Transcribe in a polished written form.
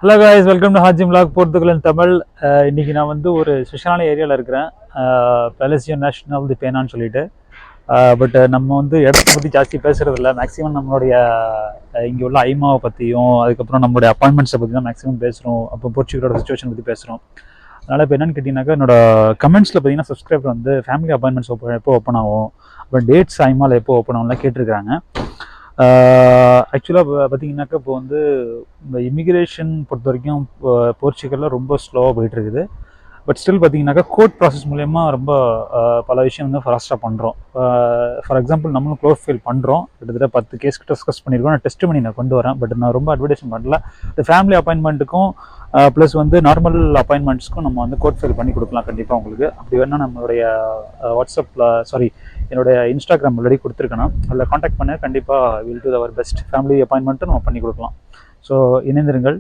Hello guys, welcome to Hajim vlog Portugal Tamil. இன்னைக்கு நான் வந்து ஒரு ஸ்பெஷலான ஏரியாவில் இருக்கிறேன். பேலசியோ நேஷனல் தி பேனான்னு சொல்லிட்டு. பட் நம்ம வந்து இடத்த பற்றி ஜாஸ்தி பேசுறது இல்லை. மேக்ஸிமம் நம்மளுடைய இங்கே உள்ள ஐமாவை பற்றியும் அதுக்கப்புறம் நம்மளுடைய அப்பாயின்மெண்ட்ஸை பற்றி தான் மேக்ஸிமம் பேசுகிறோம். அப்போ போர்ச்சுகலோட சுச்சுவேஷன் பற்றி பேசுகிறோம். அதனால் இப்போ என்னென்னு கேட்டிங்கனாக்கா, என்னோட கமெண்ட்ஸில் பார்த்தீங்கன்னா சப்ஸ்கிரைபர் வந்து ஃபேமிலி அப்பாயின்மெண்ட்ஸ் எப்போ ஓப்பன் ஆகும், அப்புறம் டேட்ஸ் ஐமாவில் எப்போ ஓப்பன் ஆகும்லாம் கேட்டிருக்காங்க. ஆக்சுவலாக பார்த்தீங்கன்னாக்கா இப்போ வந்து இந்த இமிக்ரேஷன் பொறுத்த வரைக்கும் போர்ச்சுகலில் ரொம்ப ஸ்லோவாக போயிட்டுருக்குது. பட் ஸ்டில் பார்த்தீங்கன்னாக்கா கோர்ட் ப்ராசஸ் மூலயமா ரொம்ப பல விஷயம் வந்து ஃபாஸ்ட்டாக பண்ணுறோம். ஃபார் எக்ஸாம்பிள் நம்மளும் க்ளோஸ் ஃபைல் பண்ணுறோம். கிட்டத்தட்ட 10 கேஸ் டிஸ்கஸ் பண்ணியிருக்கோம். நான் டெஸ்ட் பண்ணி நான் கொண்டு வரேன். பட் நான் ரொம்ப அட்வர்டைஸ்மெண்ட் பண்ணல. இந்த ஃபேமிலி அப்பாயின்மெண்ட்டுக்கும் ப்ளஸ் வந்து நார்மல் அப்பாயின்மெண்ட்ஸ்க்கும் நம்ம வந்து கோர்ட் ஃபைல் பண்ணி கொடுக்கலாம் கண்டிப்பாக உங்களுக்கு. அப்படி வேணால் நம்மளுடைய வாட்ஸ்அப்பில் என்னுடைய இன்ஸ்டாகிராம் ஆல்ரெடி கொடுத்துருக்கேன். அதில் காண்டாக்ட் பண்ண கண்டிப்பாக will do our best. Family அப்பாயின்மெண்ட்டும் நம்ம பண்ணி கொடுக்கலாம். ஸோ இணைந்திருங்கள்.